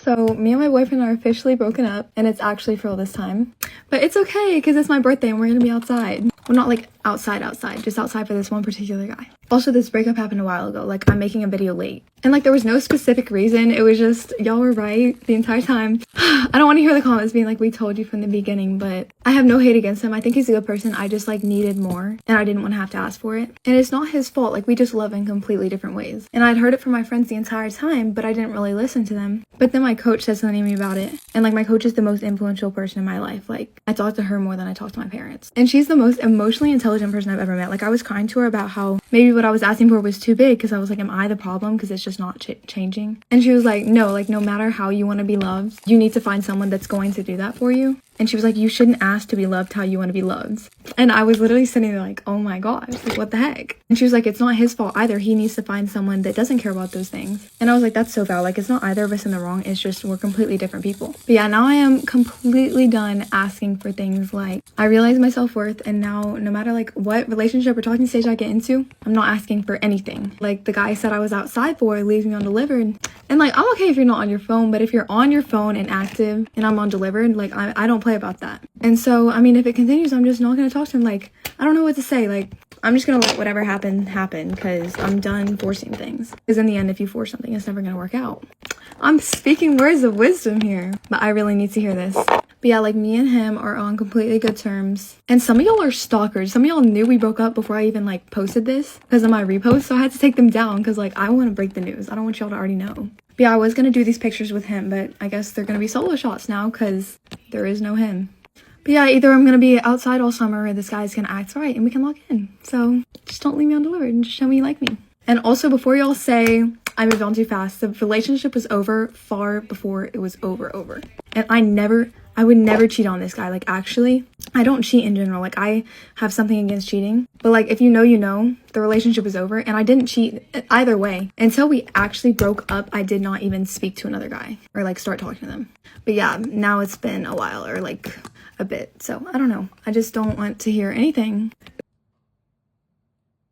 So me and my boyfriend are officially broken up, and it's actually for all this time. But it's okay because it's my birthday and we're gonna be outside. Well, not like outside, just outside for this one particular guy. Also, this breakup happened a while ago. Like, I'm making a video late. And like, there was no specific reason. It was just, y'all were right the entire time. I don't want to hear the comments being like, we told you from the beginning, but I have no hate against him. I think he's a good person. I just like needed more and I didn't want to have to ask for it. And it's not his fault. Like, we just love in completely different ways. And I'd heard it from my friends the entire time, but I didn't really listen to them. But then my coach said something to me about it. And like, my coach is the most influential person in my life. Like, I talk to her more than I talk to my parents. And she's the most emotionally intelligent person I've ever met. Like, I was crying to her about how maybe what I was asking for was too big because I was like, am I the problem? Because it's just not changing. And she was like, no, like no matter how you want to be loved, you need to find someone that's going to do that for you. And she was like, you shouldn't ask to be loved how you want to be loved. And I was literally sitting there like, oh my gosh, like what the heck? And she was like, it's not his fault either. He needs to find someone that doesn't care about those things. And I was like, that's so valid. Like, it's not either of us in the wrong. It's just we're completely different people. But yeah, now I am completely done asking for things. Like, I realize my self-worth, and now no matter like what relationship or talking stage I get into, I'm not asking for anything. Like the guy said I was outside for leaves me undelivered. And like, I'm okay if you're not on your phone, but if you're on your phone and active and I'm undelivered, like I don't play about that. And so, I mean, if it continues, I'm just not going to talk to him. Like, I don't know what to say. Like, I'm just going to let whatever happen because I'm done forcing things. Because in the end, if you force something, it's never going to work out. I'm speaking words of wisdom here, but I really need to hear this. But yeah, like me and him are on completely good terms. And some of y'all are stalkers. Some of y'all knew we broke up before I even like posted this because of my repost. So I had to take them down because like I want to break the news. I don't want y'all to already know. But yeah, I was going to do these pictures with him, but I guess they're going to be solo shots now because there is no him. But yeah, either I'm going to be outside all summer or this guy's going to act right and we can lock in. So just don't leave me undelivered and just show me you like me. And also, before y'all say I moved on too fast, the relationship was over far before it was over. And I would never cheat on this guy. Like, actually, I don't cheat in general. Like, I have something against cheating. But like, if you know, the relationship is over. And I didn't cheat either way. Until we actually broke up, I did not even speak to another guy or like start talking to them. But yeah, now it's been a while or like a bit. So I don't know. I just don't want to hear anything.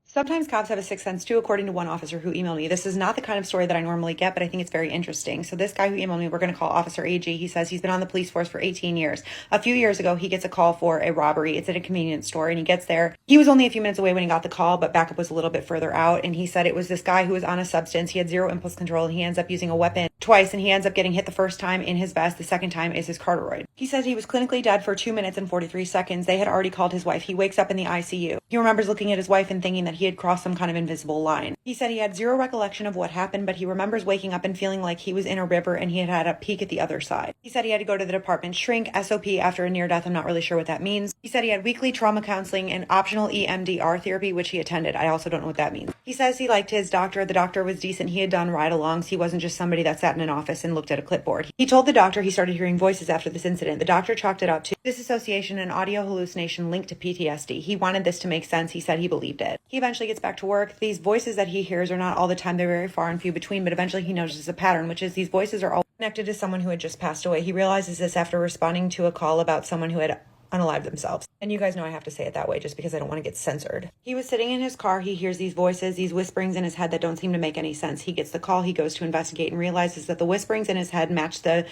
Sometimes cops have a sixth sense too, according to one officer who emailed me. This is not the kind of story that I normally get, but I think it's very interesting. So this guy who emailed me, we're going to call Officer AG. He says he's been on the police force for 18 years. A few years ago, he gets a call for a robbery. It's at a convenience store, and he gets there. He was only a few minutes away when he got the call, but backup was a little bit further out. And he said it was this guy who was on a substance. He had zero impulse control, and he ends up using a weapon twice, and he ends up getting hit the first time in his vest. The second time is his corduroy. He says he was clinically dead for 2 minutes and 43 seconds. They had already called his wife. He wakes up in the ICU. He remembers looking at his wife and thinking that he had crossed some kind of invisible line. He said he had zero recollection of what happened, but he remembers waking up and feeling like he was in a river and he had had a peek at the other side. He said he had to go to the department shrink, SOP, after a near death. I'm not really sure what that means. He said he had weekly trauma counseling and optional EMDR therapy, which he attended. I also don't know what that means. He says he liked his doctor. The doctor was decent. He had done ride-alongs. He wasn't just somebody that sat in an office and looked at a clipboard. He told the doctor he started hearing voices after this incident. The doctor chalked it up to disassociation and audio hallucination linked to PTSD. He wanted this to make sense. He said he believed it. He eventually gets back to work. These voices that he hears are not all the time. They're very far and few between, but eventually he notices a pattern, which is these voices are all connected to someone who had just passed away. He realizes this after responding to a call about someone who had unalived themselves. And you guys know I have to say it that way just because I don't want to get censored. He was sitting in his car. He hears these voices, these whisperings in his head that don't seem to make any sense. He gets the call. He goes to investigate and realizes that the whisperings in his head match the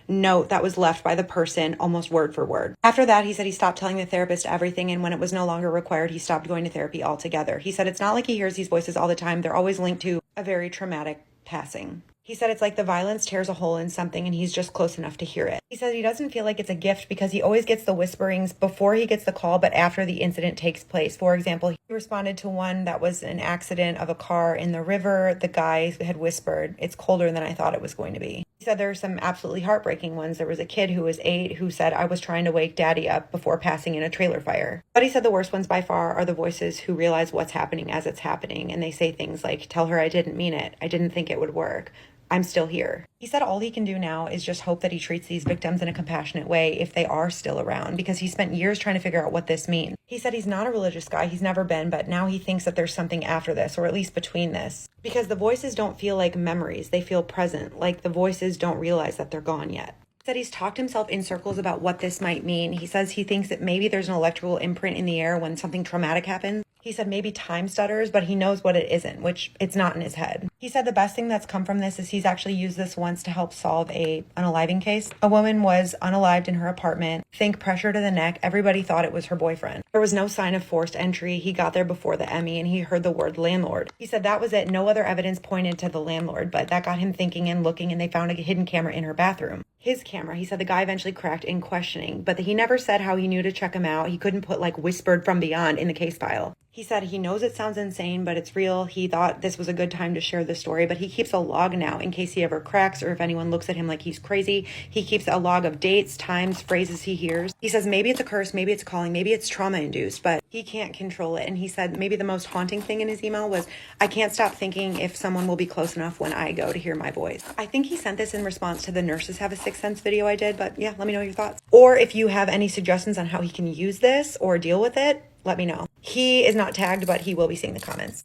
note that was left by the person almost word for word. After that, he said he stopped telling the therapist everything, and when it was no longer required, he stopped going to therapy altogether. He said it's not like he hears these voices all the time. They're always linked to a very traumatic passing. He said it's like the violence tears a hole in something and he's just close enough to hear it. He said he doesn't feel like it's a gift because he always gets the whisperings before he gets the call, but after the incident takes place. For example, he responded to one that was an accident of a car in the river. The guy had whispered, "It's colder than I thought it was going to be." He said there are some absolutely heartbreaking ones. There was a kid who was 8 who said, "I was trying to wake daddy up before passing in a trailer fire." But he said the worst ones by far are the voices who realize what's happening as it's happening. And they say things like, "Tell her I didn't mean it. I didn't think it would work. I'm still here." He said all he can do now is just hope that he treats these victims in a compassionate way if they are still around, because he spent years trying to figure out what this means. He said he's not a religious guy. He's never been, but now he thinks that there's something after this, or at least between this, because the voices don't feel like memories. They feel present, like the voices don't realize that they're gone yet. He said he's talked himself in circles about what this might mean. He says he thinks that maybe there's an electrical imprint in the air when something traumatic happens. He said maybe time stutters, but he knows what it isn't, which it's not in his head. He said the best thing that's come from this is he's actually used this once to help solve a unaliving case. A woman was unalived in her apartment. Think pressure to the neck. Everybody thought it was her boyfriend. There was no sign of forced entry. He got there before the Emmy and he heard the word landlord. He said that was it. No other evidence pointed to the landlord, but that got him thinking and looking, and they found a hidden camera in her bathroom. His camera, he said the guy eventually cracked in questioning, but he never said how he knew to check him out. He couldn't put like whispered from beyond in the case file. He said he knows it sounds insane, but it's real. He thought this was a good time to share the story, but he keeps a log now in case he ever cracks or if anyone looks at him like he's crazy. He keeps a log of dates, times, phrases he hears. He says maybe it's a curse, maybe it's calling, maybe it's trauma induced, but he can't control it. And he said maybe the most haunting thing in his email was, I can't stop thinking if someone will be close enough when I go to hear my voice. I think he sent this in response to the Nurses Have a Sixth Sense video I did, but yeah, let me know your thoughts. Or if you have any suggestions on how he can use this or deal with it, let me know. He is not tagged, but he will be seeing the comments.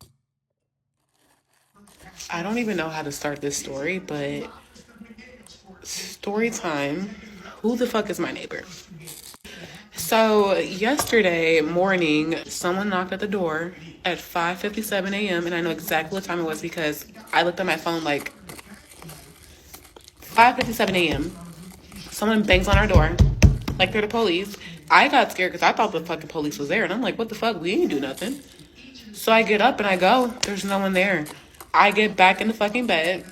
I don't even know how to start this story, but story time. Who the fuck is my neighbor? So yesterday morning, someone knocked at the door at 5:57 a.m. and I know exactly what time it was because I looked at my phone like 5:57 a.m. Someone bangs on our door like they're the police. I got scared because I thought the fucking police was there, and I'm like, what the fuck? We ain't do nothing. So I get up and I go. There's no one there. I get back in the fucking bed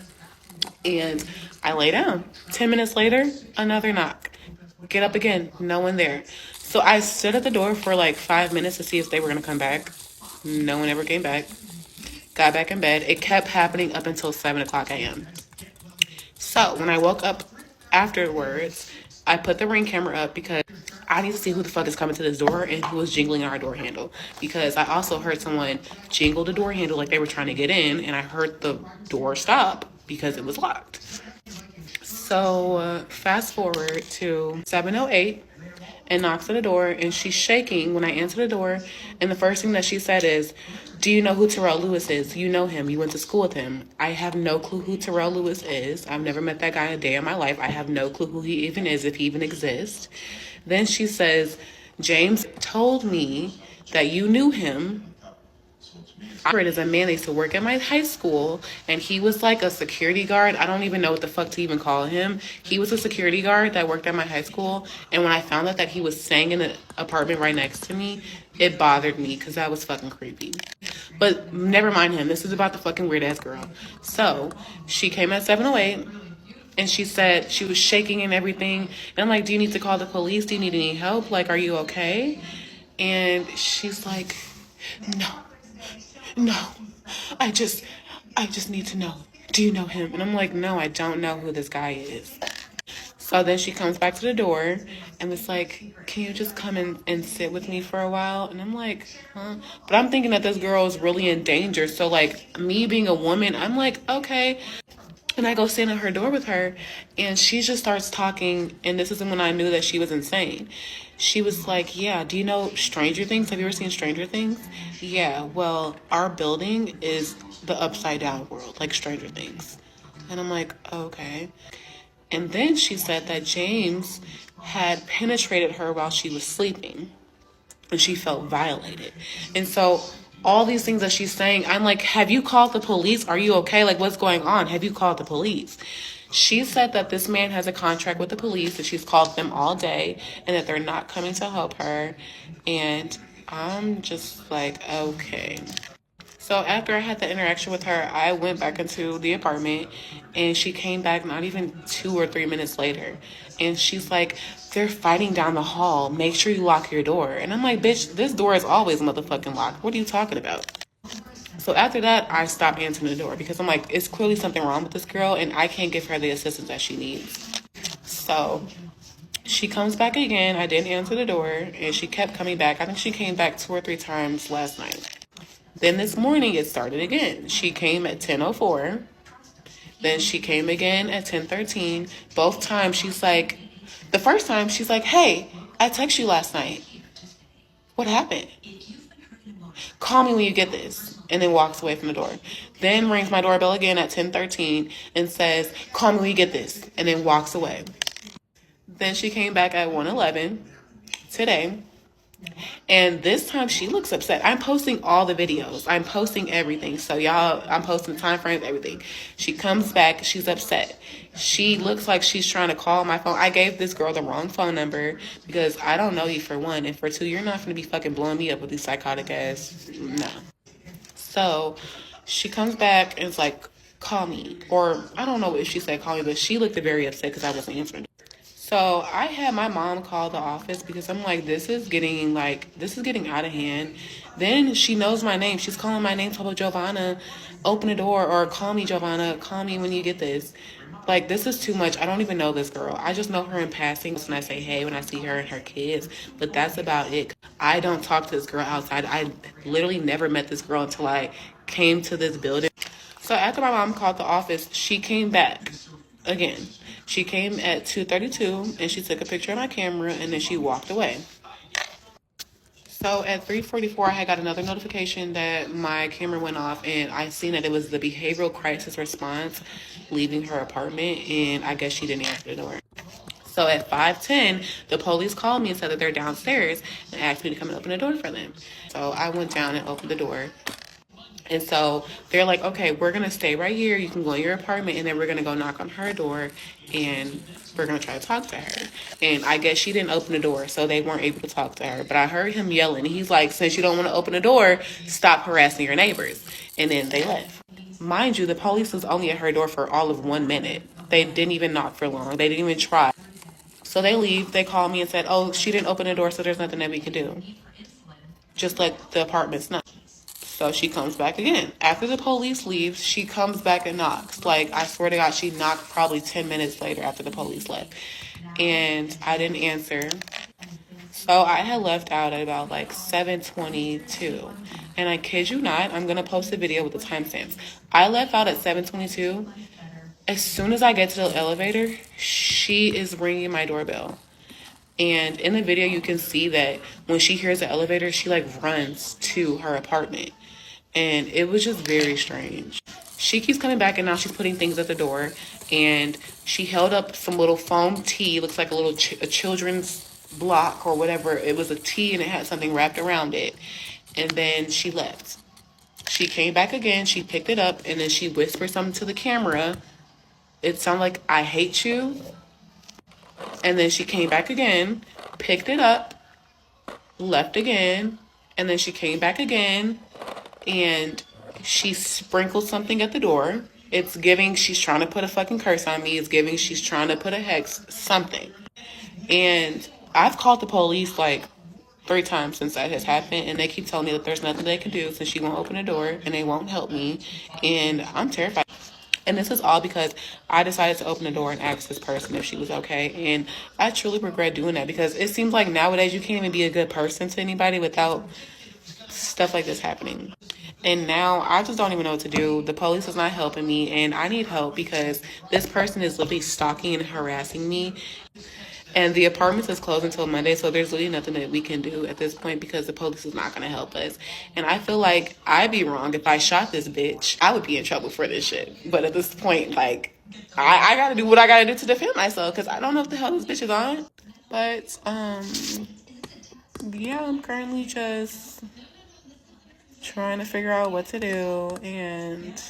and I lay down. 10 minutes later, another knock. Get up again. No one there. So I stood at the door for like 5 minutes to see if they were going to come back. No one ever came back. Got back in bed. It kept happening up until 7 o'clock a.m. So when I woke up afterwards, I put the Ring camera up because I need to see who the fuck is coming to this door and who is jingling our door handle. Because I also heard someone jingle the door handle like they were trying to get in, and I heard the door stop because it was locked. So fast forward to 7:08 and knocks at the door, and she's shaking when I answer the door. And the first thing that she said is, do you know who Terrell Lewis is? You know him. You went to school with him. I have no clue who Terrell Lewis is. I've never met that guy a day in my life. I have no clue who he even is, if he even exists. Then she says, James told me that you knew him. I read as a man that used to work at my high school, and he was like a security guard. I don't even know what the fuck to even call him. He was a security guard that worked at my high school, and when I found out that he was staying in the apartment right next to me, it bothered me because that was fucking creepy. But never mind him. This is about the fucking weird ass girl. So she came at 7:08. And she said she was shaking and everything. And I'm like, do you need to call the police? Do you need any help? Like, are you okay? And she's like, no, I just need to know. Do you know him? And I'm like, no, I don't know who this guy is. So then she comes back to the door and it's like, can you just come and sit with me for a while? And I'm like, huh? But I'm thinking that this girl is really in danger. So like me being a woman, I'm like, okay. And I go stand at her door with her, and she just starts talking, and this is when I knew that she was insane. She was like, yeah, do you know Stranger Things? Have you ever seen Stranger Things? Yeah, well, our building is the upside down world, like Stranger Things. And I'm like, okay. And then she said that James had penetrated her while she was sleeping, and she felt violated. And so all these things that she's saying, I'm like, have you called the police? Are you okay? Like, what's going on? Have you called the police? She said that this man has a contract with the police, that she's called them all day, and that they're not coming to help her. And I'm just like, okay. So after I had the interaction with her, I went back into the apartment, and she came back not even 2 or 3 minutes later. And she's like, they're fighting down the hall. Make sure you lock your door. And I'm like, bitch, this door is always motherfucking locked. What are you talking about? So after that, I stopped answering the door because I'm like, it's clearly something wrong with this girl, and I can't give her the assistance that she needs. So she comes back again. I didn't answer the door, and she kept coming back. I think she came back 2 or 3 times last night. Then this morning, it started again. She came at 10:04. Then she came again at 10:13. Both times, she's like, the first time, she's like, hey, I texted you last night. What happened? Call me when you get this. And then walks away from the door. Then rings my doorbell again at 10:13 and says, call me when you get this. And then walks away. Then she came back at 1:11 today. And this time she looks upset. I'm posting all the videos. I'm posting everything. So y'all, I'm posting the time frames, everything. She comes back. She's upset. She looks like she's trying to call my phone. I gave this girl the wrong phone number because I don't know you, for one. And for two, you're not going to be fucking blowing me up with these psychotic ass. No. So she comes back and is like, call me. Or I don't know if she said call me, but she looked very upset because I wasn't answering. So I had my mom call the office because I'm like, this is getting out of hand. Then she knows my name. She's calling my name, talking about Giovanna, open the door, or call me, Giovanna, call me when you get this. Like, this is too much. I don't even know this girl. I just know her in passing when I say hey, when I see her and her kids. But that's about it. I don't talk to this girl outside. I literally never met this girl until I came to this building. So after my mom called the office, she came back again. She came at 2:32 and she took a picture of my camera and then she walked away. So at 3:44, I had got another notification that my camera went off and I seen that it was the behavioral crisis response leaving her apartment, and I guess she didn't answer the door. So at 5:10, the police called me and said that they're downstairs and asked me to come and open the door for them. So I went down and opened the door. And so they're like, okay, we're going to stay right here. You can go in your apartment, and then we're going to go knock on her door, and we're going to try to talk to her. And I guess she didn't open the door, so they weren't able to talk to her. But I heard him yelling. He's like, since you don't want to open the door, stop harassing your neighbors. And then they left. Mind you, the police was only at her door for all of 1 minute. They didn't even knock for long. They didn't even try. So they leave. They call me and said, oh, she didn't open the door, so there's nothing that we can do. Just let the apartments know. So she comes back again. After the police leaves, she comes back and knocks. Like, I swear to God, she knocked probably 10 minutes later after the police left. And I didn't answer. So I had left out at about like 7:22. And I kid you not, I'm going to post a video with the timestamps. I left out at 7:22. As soon as I get to the elevator, she is ringing my doorbell. And in the video, you can see that when she hears the elevator, she like runs to her apartment. And it was just very strange. She keeps coming back, and now she's putting things at the door. And she held up some little foam tea. Looks like a little a children's block or whatever. It was a tea, and it had something wrapped around it. And then she left. She came back again. She picked it up, and then she whispered something to the camera. It sounded like, I hate you. And then she came back again, picked it up, left again. And then she came back again. And she sprinkled something at the door. It's giving she's trying to put a fucking curse on me. It's giving she's trying to put a hex, something. And I've called the police like 3 times since that has happened, and they keep telling me that there's nothing they can do since she won't open the door and they won't help me. And I'm terrified. And this is all because I decided to open the door and ask this person if she was okay. And I truly regret doing that because it seems like nowadays you can't even be a good person to anybody without stuff like this happening. And now I just don't even know what to do. The police is not helping me, and I need help because this person is literally stalking and harassing me. And the apartment is closed until Monday, so there's really nothing that we can do at this point because the police is not going to help us. And I feel like I'd be wrong if I shot this bitch. I would be in trouble for this shit. But at this point, like, I got to do what I got to do to defend myself because I don't know what the hell this bitch is on. But, yeah, I'm currently just trying to figure out what to do, and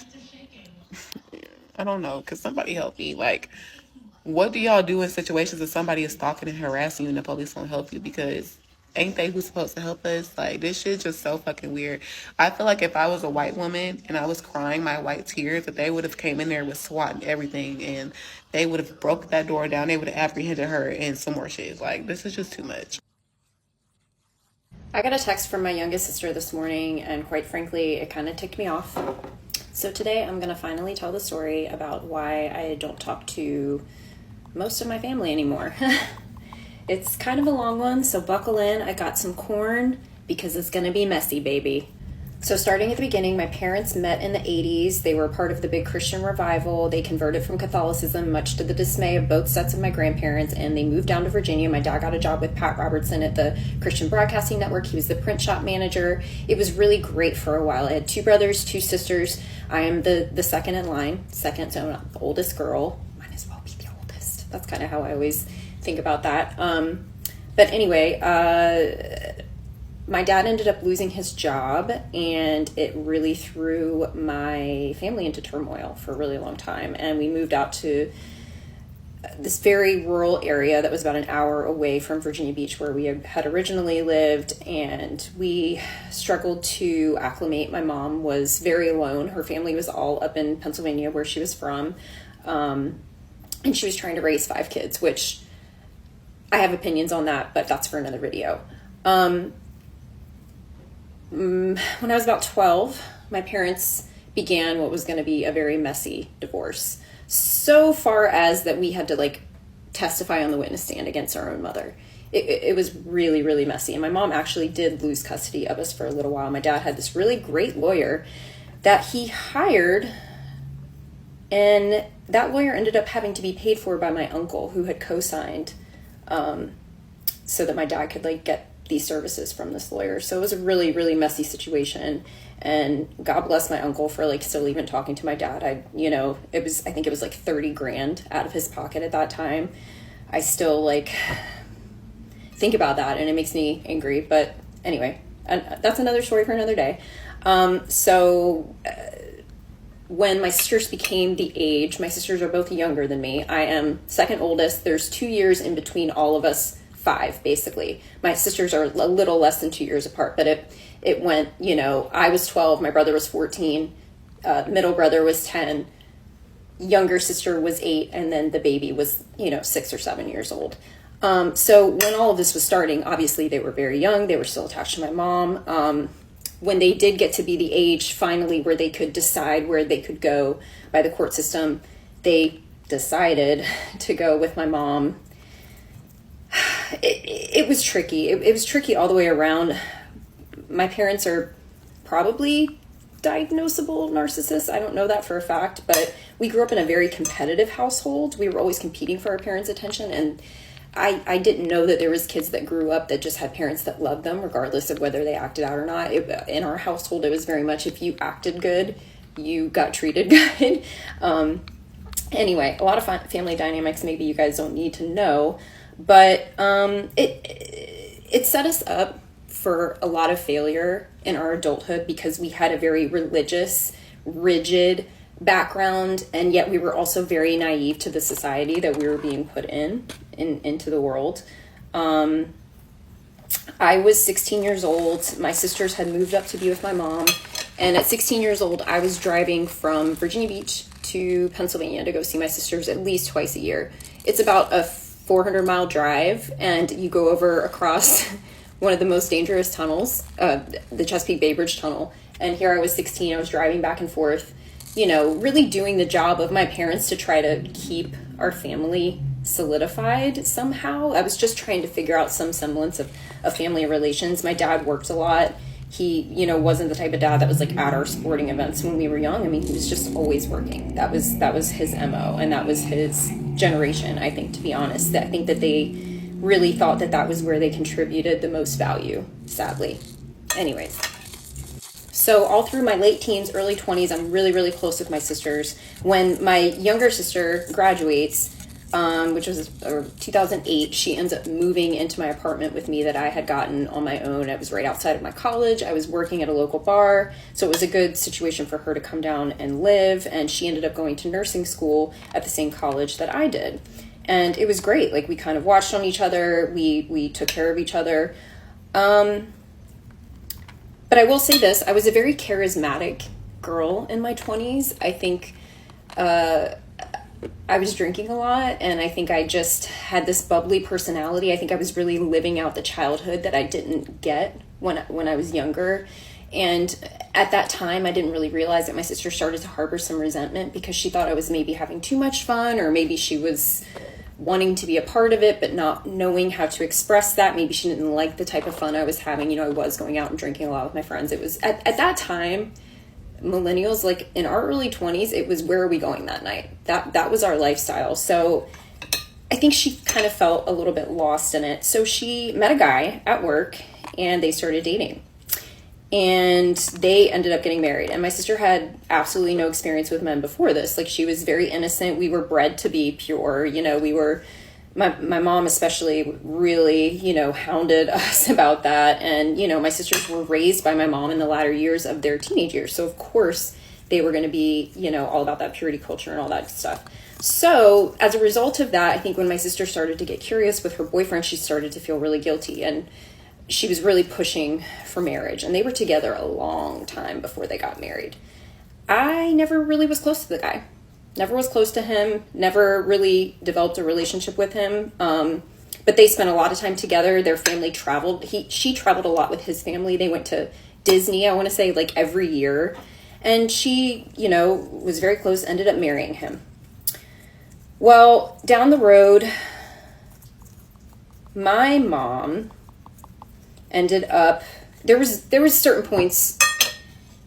I don't know, because somebody help me. Like, what do y'all do in situations if somebody is stalking and harassing you and the police won't help you? Because ain't they who's supposed to help us? Like, this shit's just so fucking weird. I feel like if I was a white woman and I was crying my white tears, that they would have came in there with SWAT and everything, and they would have broke that door down. They would have apprehended her and some more shit. Like, this is just too much. I got a text from my youngest sister this morning, and quite frankly, it kind of ticked me off. So today I'm going to finally tell the story about why I don't talk to most of my family anymore. It's kind of a long one, so buckle in. I got some corn because it's going to be messy, baby. So starting at the beginning, my parents met in the 80s. They were part of the big Christian revival. They converted from Catholicism, much to the dismay of both sets of my grandparents, and they moved down to Virginia. My dad got a job with Pat Robertson at the Christian Broadcasting Network. He was the print shop manager. It was really great for a while. I had 2 brothers, 2 sisters. I am the second in line. Second, so I'm not the oldest girl. Might as well be the oldest. That's kind of how I always think about that. But anyway, my dad ended up losing his job, and it really threw my family into turmoil for a really long time. And we moved out to this very rural area that was about an hour away from Virginia Beach, where we had originally lived, and we struggled to acclimate. My mom was very alone. Her family was all up in Pennsylvania, where she was from, and she was trying to raise 5 kids, which I have opinions on that, but that's for another video. When I was about 12, my parents began what was going to be a very messy divorce. So far as that we had to like testify on the witness stand against our own mother. It was really, really messy. And my mom actually did lose custody of us for a little while. My dad had this really great lawyer that he hired, and that lawyer ended up having to be paid for by my uncle, who had co-signed so that my dad could like get these services from this lawyer. So it was a really, really messy situation. And God bless my uncle for like still even talking to my dad. I think it was like 30 grand out of his pocket at that time. I still like think about that, and it makes me angry. But anyway, that's another story for another day. When my sisters became the age, my sisters are both younger than me. I am second oldest. There's 2 years in between all of us, 5 basically. My sisters are a little less than 2 years apart, but it went, I was 12, my brother was 14, middle brother was 10, younger sister was 8, and then the baby was, 6 or 7 years old. So when all of this was starting, obviously they were very young. They were still attached to my mom. When they did get to be the age finally where they could decide where they could go by the court system, they decided to go with my mom. It was tricky. It was tricky all the way around. My parents are probably diagnosable narcissists. I don't know that for a fact, but we grew up in a very competitive household. We were always competing for our parents' attention, and I didn't know that there was kids that grew up that just had parents that loved them regardless of whether they acted out or not. In our household, it was very much if you acted good, you got treated good. Anyway, a lot of family dynamics maybe you guys don't need to know, but it set us up for a lot of failure in our adulthood because we had a very religious, rigid background, and yet we were also very naive to the society that we were being put into the world. I was 16 years old. My sisters had moved up to be with my mom, and at 16 years old, I was driving from Virginia Beach to Pennsylvania to go see my sisters at least twice a year. It's about a 400-mile drive, and you go across one of the most dangerous tunnels, the Chesapeake Bay Bridge Tunnel. And here I was 16, I was driving back and forth, really doing the job of my parents to try to keep our family solidified somehow. I was just trying to figure out some semblance of family relations. My dad worked a lot. He, wasn't the type of dad that was like at our sporting events when we were young. I mean, he was just always working. That was his MO, and that was his generation, I think, to be honest. I think that they really thought that was where they contributed the most value, sadly. Anyways. So all through my late teens, early 20s, I'm really, really close with my sisters. When my younger sister graduates, which was 2008, she ends up moving into my apartment with me that I had gotten on my own. It was right outside of my college. I was working at a local bar, so it was a good situation for her to come down and live, and she ended up going to nursing school at the same college that I did. And it was great. Like, we kind of watched on each other. We took care of each other. But I will say this, I was a very charismatic girl in my 20s. I think I was drinking a lot, and I think I just had this bubbly personality. I think I was really living out the childhood that I didn't get when I was younger. And at that time, I didn't really realize that my sister started to harbor some resentment because she thought I was maybe having too much fun, or maybe she was wanting to be a part of it but not knowing how to express that. Maybe she didn't like the type of fun I was having. I was going out and drinking a lot with my friends. It was at that time, millennials, like in our early 20s, it was where are we going that night? That was our lifestyle. So I think she kind of felt a little bit lost in it. So she met a guy at work and they started dating. And they ended up getting married. And my sister had absolutely no experience with men before this. Like, she was very innocent. We were bred to be pure. We were my mom especially really, you know, hounded us about that. And, you know, my sisters were raised by my mom in the latter years of their teenage years. So of course they were going to be, you know, all about that purity culture and all that stuff. So as a result of that, I think when my sister started to get curious with her boyfriend, she started to feel really guilty, and she was really pushing for marriage. And they were together a long time before they got married. I never really was close to the guy. Never was close to him. Never really developed a relationship with him. But they spent a lot of time together. Their family traveled. She traveled a lot with his family. They went to Disney, I want to say, like every year. And she, you know, was very close, ended up marrying him. Well, down the road, my mom ended up, there was certain points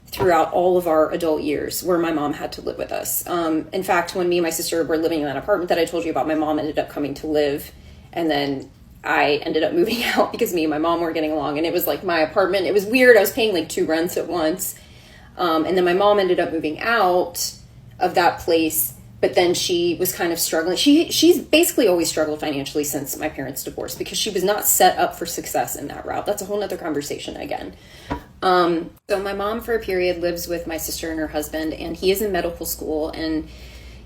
throughout all of our adult years where my mom had to live with us. In fact, when me and my sister were living in that apartment that I told you about, my mom ended up coming to live, and then I ended up moving out because me and my mom weren't getting along, and it was like my apartment. It was weird. I was paying like 2 rents at once. And then my mom ended up moving out of that place, but then she was kind of struggling. She's basically always struggled financially since my parents' divorce because she was not set up for success in that route. That's a whole nother conversation again. So my mom for a period lives with my sister and her husband, and he is in medical school, and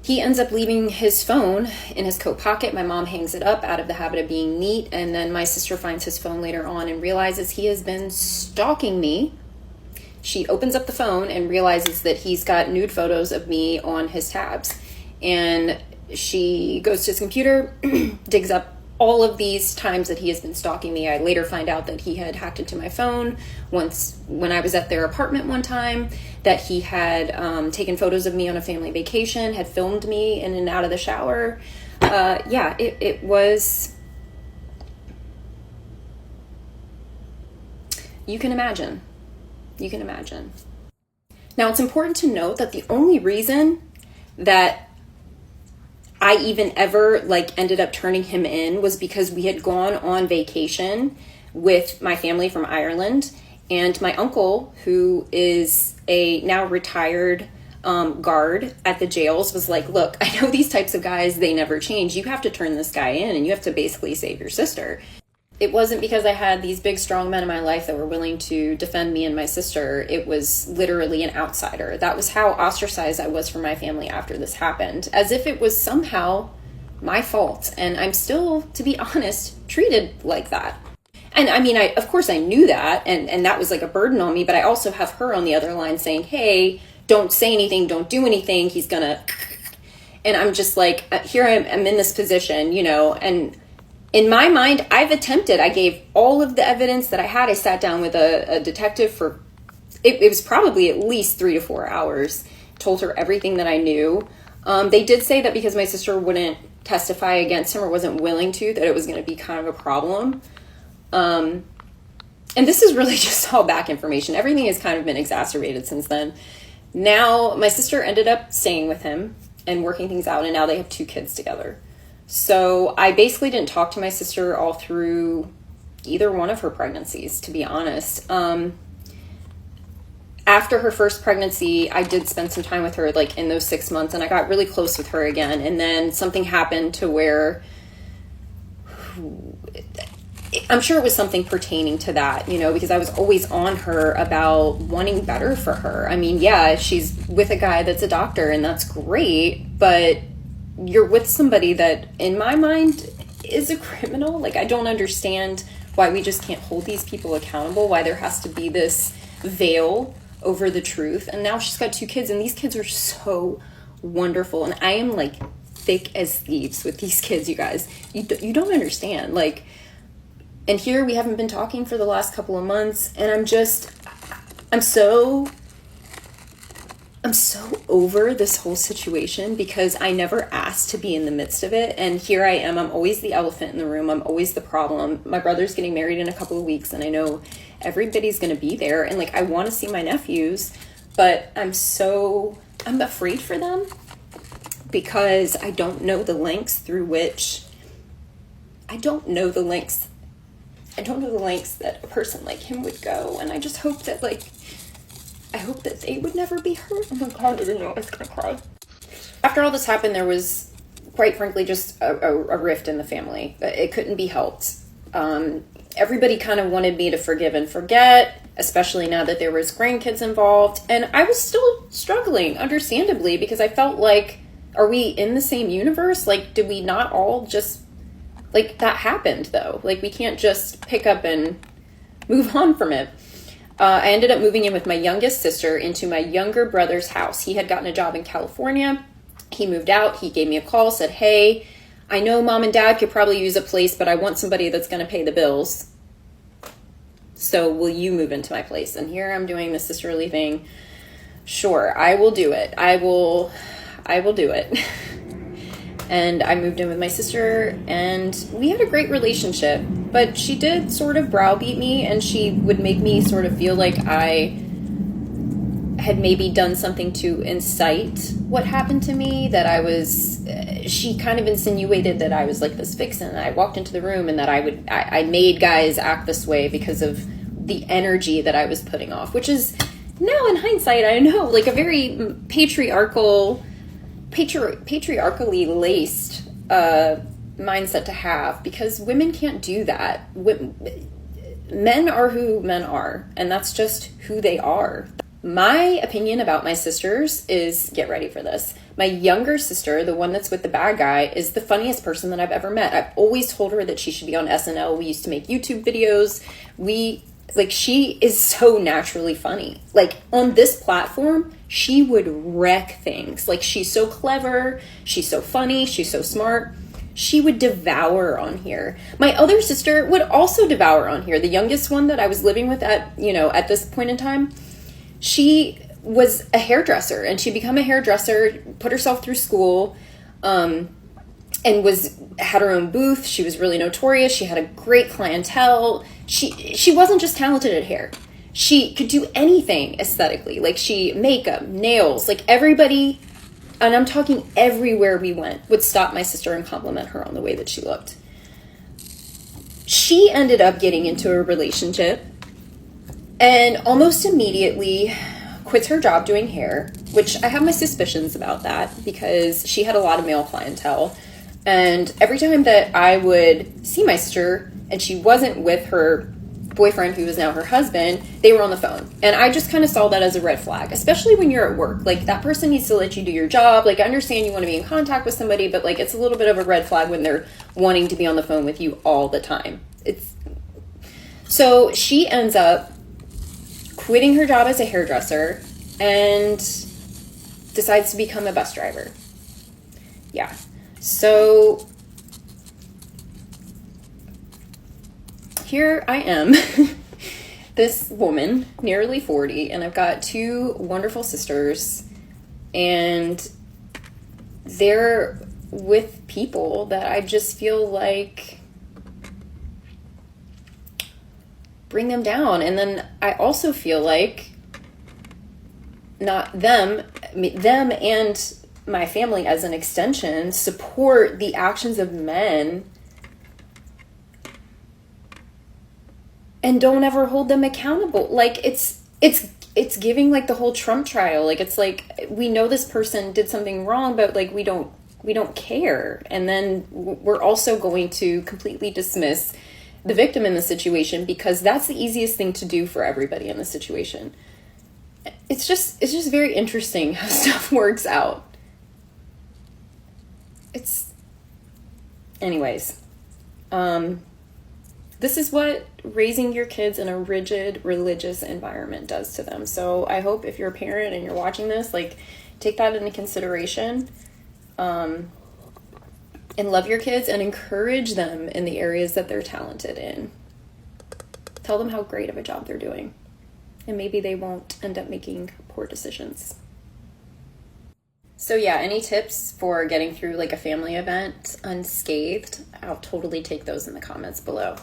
he ends up leaving his phone in his coat pocket. My mom hangs it up out of the habit of being neat, and then my sister finds his phone later on and realizes he has been stalking me. She opens up the phone and realizes that he's got nude photos of me on his tabs. And she goes to his computer, digs up all of these times that he has been stalking me. I later find out that he had hacked into my phone once when I was at their apartment one time, that he had taken photos of me on a family vacation, had filmed me in and out of the shower. It was... You can imagine. Now, it's important to note that the only reason that I even ever ended up turning him in was because we had gone on vacation with my family from Ireland, and my uncle, who is a now retired guard at the jails, was like, look, I know these types of guys, they never change. You have to turn this guy in, and you have to basically save your sister. It wasn't because I had these big, strong men in my life that were willing to defend me and my sister. It was literally an outsider. That was how ostracized I was from my family after this happened, as if it was somehow my fault. And I'm still, to be honest, treated like that. And I mean, of course I knew that, and that was like a burden on me, but I also have her on the other line saying, hey, don't say anything, don't do anything, he's gonna... And I'm just like, here I'm in this position, you know, and in my mind, I gave all of the evidence that I had. I sat down with a detective for, it was probably at least 3 to 4 hours, told her everything that I knew. They did say that because my sister wouldn't testify against him or wasn't willing to, that it was going to be kind of a problem. And this is really just all back information. Everything has kind of been exacerbated since then. Now, my sister ended up staying with him and working things out, and now they have 2 kids together. So I basically didn't talk to my sister all through either one of her pregnancies, to be honest. After her first pregnancy, I did spend some time with her, in those 6 months, and I got really close with her again. And then something happened to where I'm sure it was something pertaining to that, you know, because I was always on her about wanting better for her. I mean, yeah, she's with a guy that's a doctor, and that's great, but you're with somebody that, in my mind, is a criminal. I don't understand why we just can't hold these people accountable, why there has to be this veil over the truth. And now she's got 2 kids, and these kids are so wonderful. And I am, thick as thieves with these kids, you guys. You don't understand. And here we haven't been talking for the last couple of months, and I'm so over this whole situation because I never asked to be in the midst of it. And here I am. I'm always the elephant in the room. I'm always the problem. My brother's getting married in a couple of weeks, and I know everybody's going to be there. And I want to see my nephews, but I'm afraid for them because I don't know the lengths that a person like him would go. And I just hope that I hope that they would never be hurt. Oh my God, I didn't know I was gonna cry. After all this happened, there was quite frankly, just a rift in the family. It couldn't be helped. Everybody kind of wanted me to forgive and forget, especially now that there was grandkids involved. And I was still struggling, understandably, because I felt like, are we in the same universe? Like, did we not all just, like, that happened, though. Like, we can't just pick up and move on from it. I ended up moving in with my youngest sister into my younger brother's house. He had gotten a job in California. He moved out. He gave me a call, said, hey, I know mom and dad could probably use a place, but I want somebody that's going to pay the bills. So will you move into my place? And here I'm doing the sisterly thing. Sure, I will do it. I will do it. And I moved in with my sister, and we had a great relationship, but she did sort of browbeat me, and she would make me sort of feel like I had maybe done something to incite what happened to me, that I was, she kind of insinuated that I was like this vixen, and I walked into the room and that I made guys act this way because of the energy that I was putting off, which is now in hindsight, I know, like a very patriarchally laced mindset to have, because women can't do that. Men are who men are, and that's just who they are. My opinion about my sisters is, get ready for this. My younger sister, the one that's with the bad guy, is the funniest person that I've ever met. I've always told her that she should be on SNL. We used to make YouTube videos. She is so naturally funny. Like, on this platform, she would wreck things. Like, she's so clever. She's so funny. She's so smart. She would devour on here. My other sister would also devour on here. The youngest one that I was living with at this point in time, she was a hairdresser, and she became a hairdresser, put herself through school, and had her own booth. She was really notorious. She had a great clientele. She wasn't just talented at hair. She could do anything aesthetically. Like, makeup, nails, like everybody, and I'm talking everywhere we went, would stop my sister and compliment her on the way that she looked. She ended up getting into a relationship and almost immediately quits her job doing hair, which I have my suspicions about that because she had a lot of male clientele. And every time that I would see my sister and she wasn't with her boyfriend, who was now her husband, they were on the phone. And I just kind of saw that as a red flag, especially when you're at work. Like, that person needs to let you do your job. Like, I understand you want to be in contact with somebody, but like, it's a little bit of a red flag when they're wanting to be on the phone with you all the time. So she ends up quitting her job as a hairdresser and decides to become a bus driver. Yeah. So here I am, this woman, nearly 40, and I've got two wonderful sisters, and they're with people that I just feel like bring them down. And then I also feel like not them and my family as an extension support the actions of men and don't ever hold them accountable. Like, it's giving like the whole Trump trial. Like, it's like, we know this person did something wrong, but like, we don't care. And then we're also going to completely dismiss the victim in the situation because that's the easiest thing to do for everybody in the situation. It's just very interesting how stuff works out. Anyways, this is what raising your kids in a rigid religious environment does to them. So I hope if you're a parent and you're watching this, like, take that into consideration, and love your kids and encourage them in the areas that they're talented in. Tell them how great of a job they're doing, and maybe they won't end up making poor decisions. So yeah, any tips for getting through like a family event unscathed? I'll totally take those in the comments below.